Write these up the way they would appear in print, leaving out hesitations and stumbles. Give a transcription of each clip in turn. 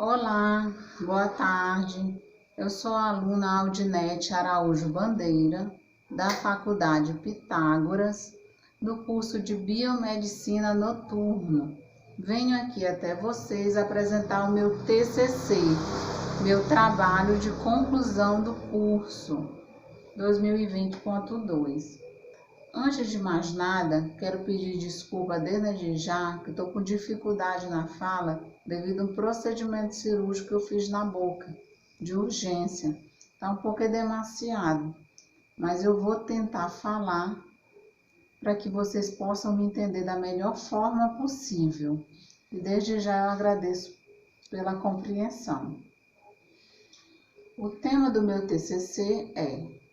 Olá, boa tarde. Eu sou a aluna Aldinete Araújo Bandeira, da Faculdade Pitágoras, do curso de Biomedicina Noturno. Venho aqui até vocês apresentar o meu TCC, meu trabalho de conclusão do curso 2020.2. Antes de mais nada, quero pedir desculpa desde já que estou com dificuldade na fala devido a um procedimento cirúrgico que eu fiz na boca, de urgência. Tá um pouco demasiado, mas eu vou tentar falar para que vocês possam me entender da melhor forma possível. E desde já eu agradeço pela compreensão. O tema do meu TCC é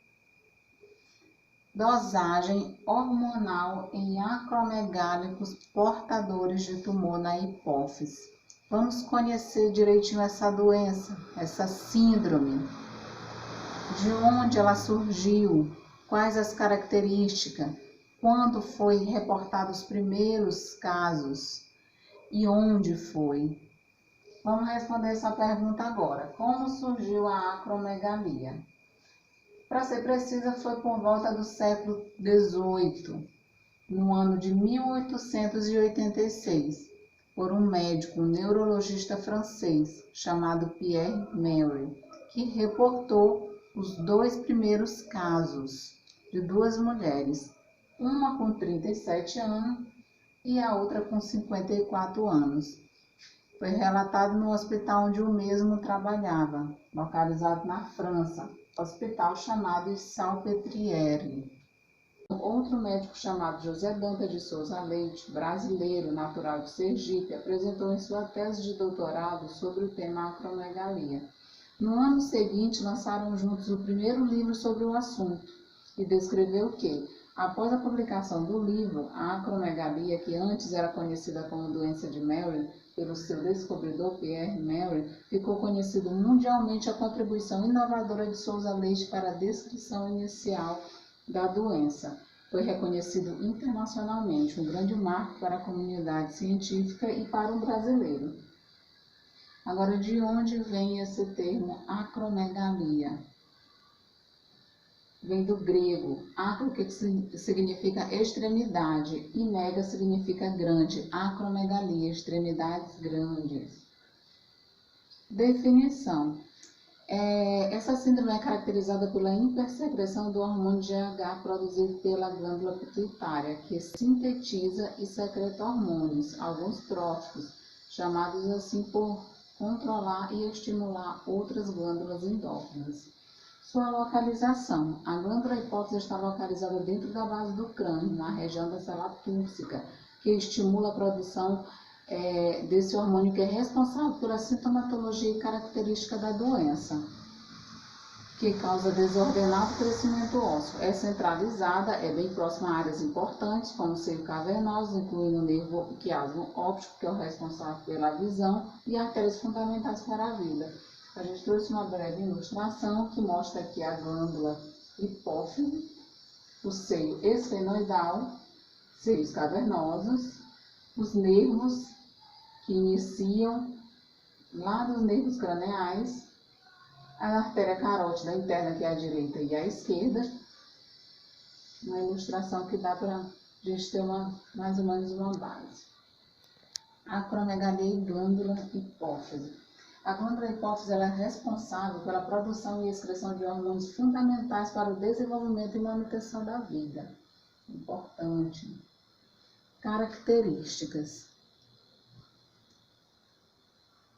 dosagem hormonal em acromegálicos portadores de tumor na hipófise. Vamos conhecer direitinho essa doença, essa síndrome, de onde ela surgiu, quais as características, quando foi reportado os primeiros casos e onde foi. Vamos responder essa pergunta agora. Como surgiu a acromegalia? Para ser precisa, foi por volta do século XVIII, no ano de 1886, por um médico neurologista francês chamado Pierre Méry, que reportou os dois primeiros casos de duas mulheres, uma com 37 anos e a outra com 54 anos. Foi relatado no hospital onde o mesmo trabalhava, localizado na França, hospital chamado Salpêtrière. Outro médico chamado José Dantas de Souza Leite, brasileiro, natural de Sergipe, apresentou em sua tese de doutorado sobre o tema acromegalia. No ano seguinte, lançaram juntos o primeiro livro sobre o assunto e descreveu que, após a publicação do livro, a acromegalia, que antes era conhecida como doença de Méry, pelo seu descobridor Pierre Méry, ficou conhecido mundialmente a contribuição inovadora de Souza Leite para a descrição inicial da doença. Foi reconhecido internacionalmente, um grande marco para a comunidade científica e para o brasileiro. Agora, de onde vem esse termo acromegalia? Vem do grego, acro, que significa extremidade, e mega significa grande, acromegalia, extremidades grandes. Definição. Essa síndrome é caracterizada pela hipersecreção do hormônio GH produzido pela glândula pituitária, que sintetiza e secreta hormônios, alguns tróficos, chamados assim por controlar e estimular outras glândulas endócrinas. Sua localização. A glândula hipófise está localizada dentro da base do crânio, na região da célula túrcica, que estimula a produção desse hormônio que é responsável pela sintomatologia característica da doença, que causa desordenado crescimento ósseo. É centralizada, é bem próxima a áreas importantes, como o seio cavernoso, incluindo o nervo quiasmo óptico, que é o responsável pela visão, e artérias fundamentais para a vida. A gente trouxe uma breve ilustração que mostra aqui a glândula hipófise, o seio esfenoidal, seios cavernosos, os nervos que iniciam lá dos nervos craneais, a artéria carótida interna, que é a direita e a esquerda. Uma ilustração que dá para a gente ter mais ou menos uma base. Acromegalia e glândula hipófise. A glândula hipófise ela é responsável pela produção e excreção de hormônios fundamentais para o desenvolvimento e manutenção da vida. Importante. Características.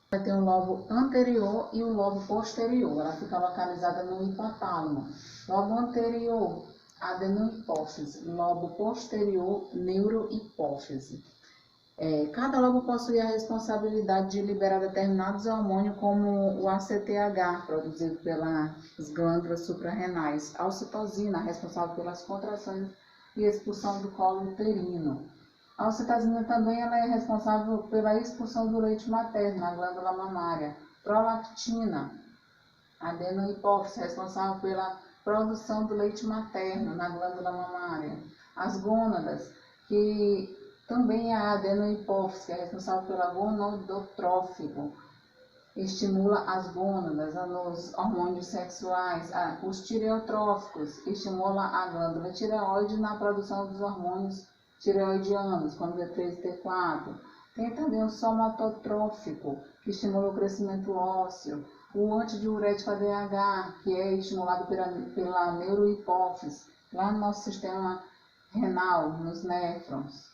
Vai ter um lobo anterior e um lobo posterior. Ela fica localizada no hipotálamo. Lobo anterior, adenohipófise. Lobo posterior, neurohipófise. Cada lobo possui a responsabilidade de liberar determinados hormônios, como o ACTH, produzido pelas glândulas suprarrenais, a ocitocina, responsável pelas contrações e expulsão do colo uterino. A ocitocina também ela é responsável pela expulsão do leite materno na glândula mamária. Prolactina, adenohipófise, responsável pela produção do leite materno na glândula mamária. As gônadas, que também é a adenohipófise, que é responsável pela gonadotrófico, estimula as gônadas, os hormônios sexuais, os tireotróficos, estimula a glândula tireoide na produção dos hormônios tireoidianos, como T3 e T4. Tem também o somatotrófico, que estimula o crescimento ósseo, o antidiurético ADH, que é estimulado pela neurohipófise, lá no nosso sistema renal, nos néfrons.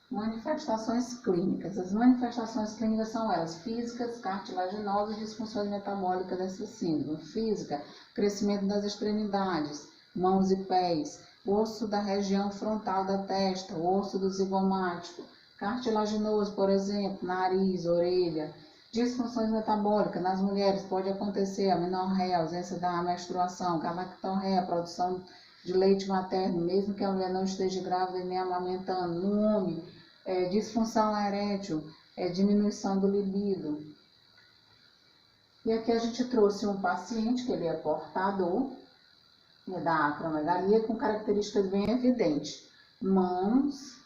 Manifestações clínicas. As manifestações clínicas são elas físicas, cartilaginosas e disfunções metabólicas dessa síndrome. Física, crescimento das extremidades, mãos e pés, osso da região frontal da testa, osso do zigomático. Cartilaginoso, por exemplo, nariz, orelha. Disfunções metabólicas. Nas mulheres pode acontecer a amenorreia, a ausência da menstruação, galactorreia, a produção de leite materno, mesmo que a mulher não esteja grávida e nem amamentando. No homem, disfunção erétil, diminuição do libido. E aqui a gente trouxe um paciente que ele é portador da acromegalia com características bem evidentes. Mãos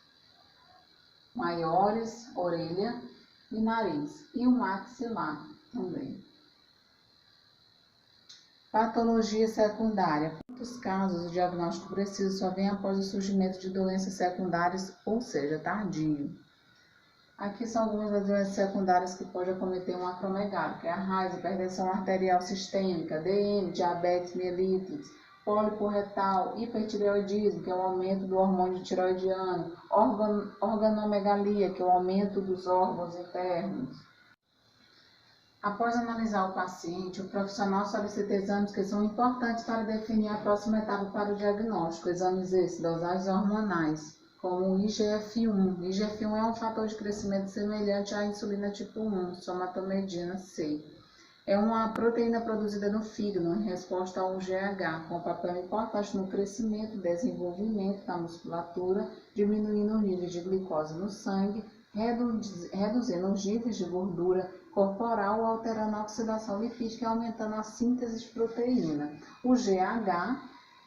maiores, orelha e nariz. E o maxilar também. Patologia secundária. Em muitos casos, o diagnóstico preciso só vem após o surgimento de doenças secundárias, ou seja, tardio. Aqui são algumas das doenças secundárias que pode acometer um acromegália, que é a raiz, hipertensão arterial sistêmica, DM, diabetes mellitus, pólipo retal, hipertireoidismo, que é o aumento do hormônio tireoidiano, organomegalia, que é o aumento dos órgãos internos. Após analisar o paciente, o profissional solicita exames que são importantes para definir a próxima etapa para o diagnóstico. Exames esses, dosagens hormonais, como o IGF-1. O IGF-1 é um fator de crescimento semelhante à insulina tipo 1, somatomedina C. É uma proteína produzida no fígado em resposta ao GH, com papel importante no crescimento e desenvolvimento da musculatura, diminuindo o nível de glicose no sangue, reduzindo os níveis de gordura corporal, alterando a oxidação lipídica e aumentando a síntese de proteína. O GH,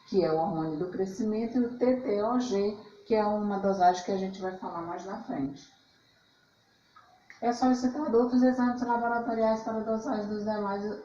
que é o hormônio do crescimento, e o TTOG, que é uma dosagem que a gente vai falar mais na frente. É solicitado outros exames laboratoriais para a dosagem dos demais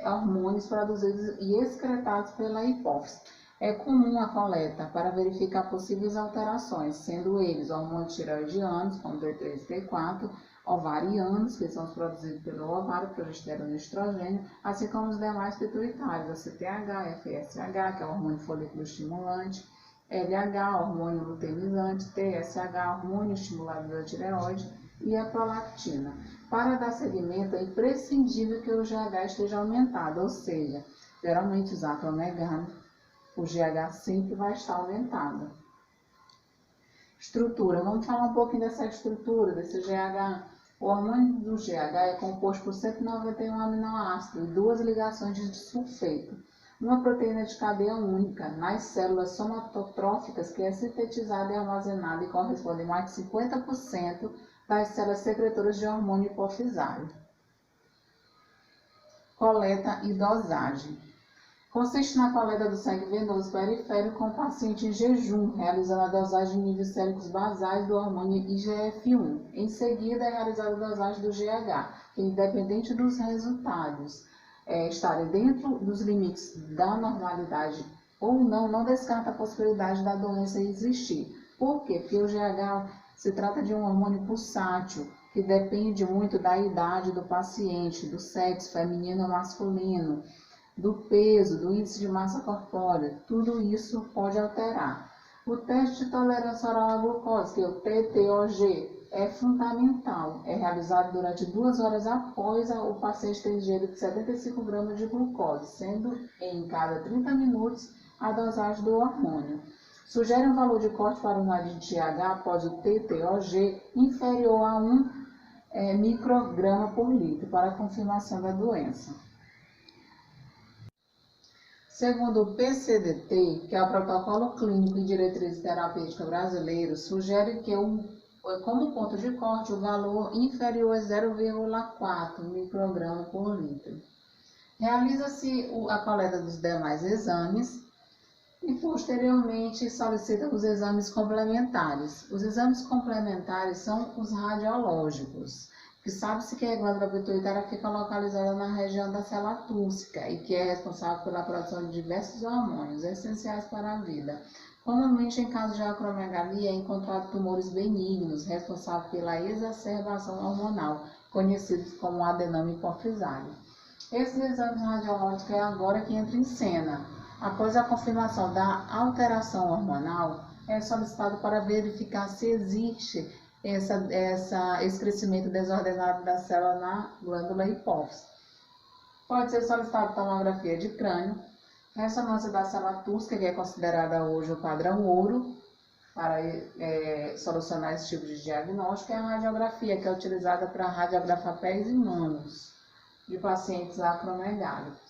hormônios produzidos e excretados pela hipófise. É comum a coleta para verificar possíveis alterações, sendo eles hormônios tireoidianos, como T3 e T4, ovarianos, que são os produzidos pelo ovário, progesterona e estrogênio, assim como os demais pituitários, a CTH, FSH, que é o hormônio folículo estimulante, LH, hormônio luteinizante, TSH, hormônio estimulador da tireoide, e a prolactina. Para dar seguimento, é imprescindível que o GH esteja aumentado, ou seja, geralmente os acromegálios, o GH sempre vai estar aumentado. Estrutura. Vamos falar um pouquinho dessa estrutura, desse GH. O hormônio do GH é composto por 191 aminoácidos e 2 ligações de sulfeto. Uma proteína de cadeia única nas células somatotróficas que é sintetizada e armazenada e corresponde a mais de 50% das células secretoras de hormônio hipofisário. Coleta e dosagem. Consiste na coleta do sangue venoso periférico com o paciente em jejum, realizando a dosagem de níveis séricos basais do hormônio IGF-1. Em seguida, é realizada a dosagem do GH, que, independente dos resultados estarem dentro dos limites da normalidade ou não descarta a possibilidade da doença existir. Por quê? Porque o GH se trata de um hormônio pulsátil, que depende muito da idade do paciente, do sexo feminino ou masculino, do peso, do índice de massa corpórea. Tudo isso pode alterar. O teste de tolerância oral à glucose, que é o TTOG, é fundamental. É realizado durante 2 horas após o paciente ter ingerido 75 gramas de glucose, sendo em cada 30 minutos a dosagem do hormônio. Sugere um valor de corte para o nariz de GH após o TTOG inferior a 1 micrograma por litro para a confirmação da doença. Segundo o PCDT, que é o Protocolo Clínico e Diretriz Terapêutica Brasileiro, sugere que, como ponto de corte, o valor inferior a 0,4 micrograma por litro. Realiza-se a coleta dos demais exames E posteriormente solicita os exames complementares. Os exames complementares são os radiológicos, que sabe-se que a glândula pituitária fica localizada na região da célula túrcica e que é responsável pela produção de diversos hormônios essenciais para a vida. Comumente, em caso de acromegalia, é encontrado tumores benignos responsáveis pela exacerbação hormonal, conhecidos como adenoma hipofisário. Esses exames radiológicos é agora que entra em cena. Após a confirmação da alteração hormonal, é solicitado para verificar se existe esse crescimento desordenado da célula na glândula hipófise. Pode ser solicitado tomografia de crânio, ressonância da célula túrcica, que é considerada hoje o padrão ouro para solucionar esse tipo de diagnóstico, e a radiografia, que é utilizada para radiografar pés e mãos de pacientes acromegálicos.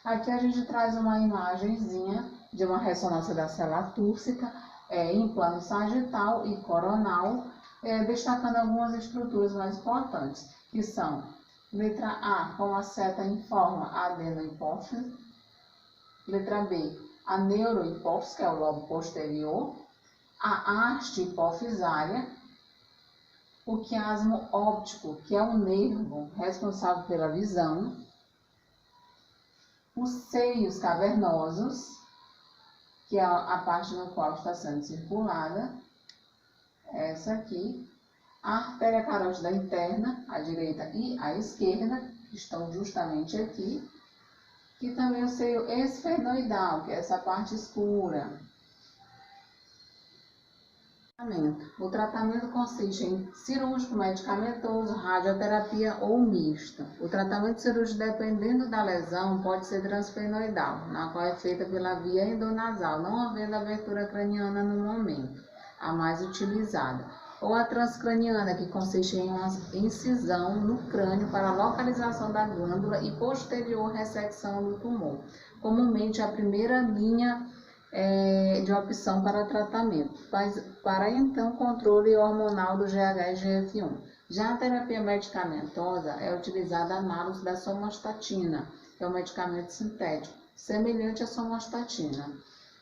Aqui a gente traz uma imagenzinha de uma ressonância da célula túrcica em plano sagital e coronal, destacando algumas estruturas mais importantes, que são letra A, com a seta em forma adenohipófise, letra B, a neurohipófise, que é o lobo posterior, a haste hipofisária, o quiasmo óptico, que é o nervo responsável pela visão, os seios cavernosos, que é a parte no qual está sendo circulada, essa aqui, a artéria carótida interna, à direita e à esquerda, que estão justamente aqui, e também o seio esfenoidal, que é essa parte escura. O tratamento consiste em cirúrgico, medicamentoso, radioterapia ou misto. O tratamento cirúrgico, dependendo da lesão, pode ser transfenoidal, na qual é feita pela via endonasal, não havendo abertura craniana no momento, a mais utilizada. Ou a transcraniana, que consiste em uma incisão no crânio para a localização da glândula e posterior ressecção do tumor. Comumente, a primeira linha de opção para tratamento, para então controle hormonal do GH e GF1. Já a terapia medicamentosa é utilizada a análise da somastatina, que é um medicamento sintético, semelhante à somastatina.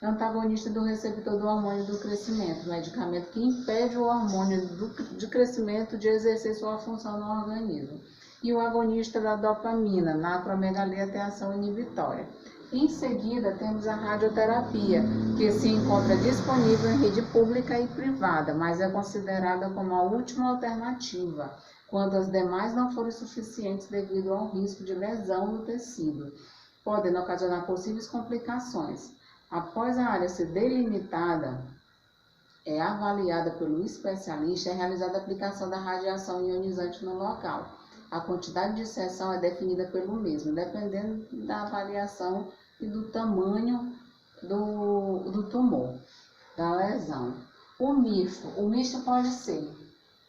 É antagonista do receptor do hormônio do crescimento, medicamento que impede o hormônio de crescimento de exercer sua função no organismo. E o agonista da dopamina, na acromegalia tem ação inibitória. Em seguida, temos a radioterapia, que se encontra disponível em rede pública e privada, mas é considerada como a última alternativa, quando as demais não forem suficientes devido ao risco de lesão no tecido, podendo ocasionar possíveis complicações. Após a área ser delimitada, é avaliada pelo especialista e é realizada a aplicação da radiação ionizante no local. A quantidade de seção é definida pelo mesmo, dependendo da avaliação e do tamanho do tumor, da lesão. O misto pode ser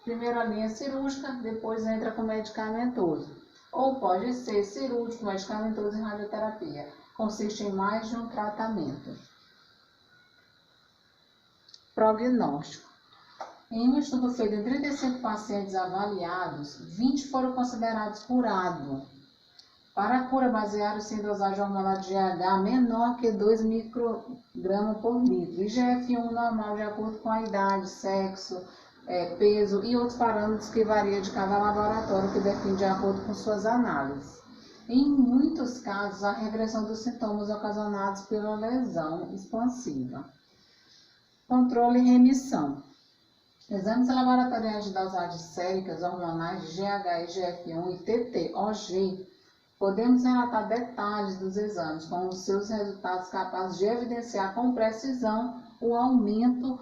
primeiro a linha cirúrgica, depois entra com medicamentoso. Ou pode ser cirúrgico, medicamentoso e radioterapia. Consiste em mais de um tratamento. Prognóstico. Em um estudo feito em 35 pacientes avaliados, 20 foram considerados curados. Para a cura, basearam-se em dosagem hormonal de GH menor que 2 microgramas por litro, e GF1 normal de acordo com a idade, sexo, peso e outros parâmetros que variam de cada laboratório, que define de acordo com suas análises. Em muitos casos, a regressão dos sintomas ocasionados pela lesão expansiva. Controle e remissão. Exames laboratoriais de dosagens séricas hormonais de GH e GF1 e TT-OG, podemos relatar detalhes dos exames, com os seus resultados capazes de evidenciar com precisão o aumento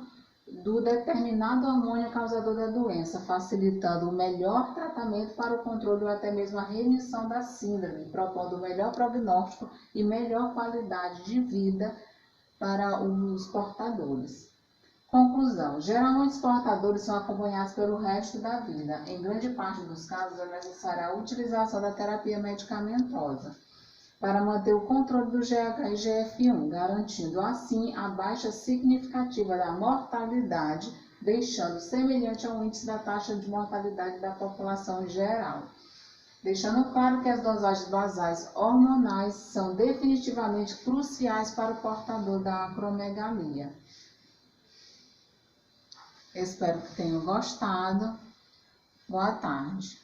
do determinado hormônio causador da doença, facilitando o melhor tratamento para o controle ou até mesmo a remissão da síndrome, propondo o melhor prognóstico e melhor qualidade de vida para os portadores. Conclusão. Geralmente os portadores são acompanhados pelo resto da vida. Em grande parte dos casos é necessária a utilização da terapia medicamentosa para manter o controle do GH e GF1, garantindo assim a baixa significativa da mortalidade, deixando semelhante ao índice da taxa de mortalidade da população em geral. deixando claro que as dosagens basais hormonais são definitivamente cruciais para o portador da acromegalia. Espero que tenham gostado. Boa tarde.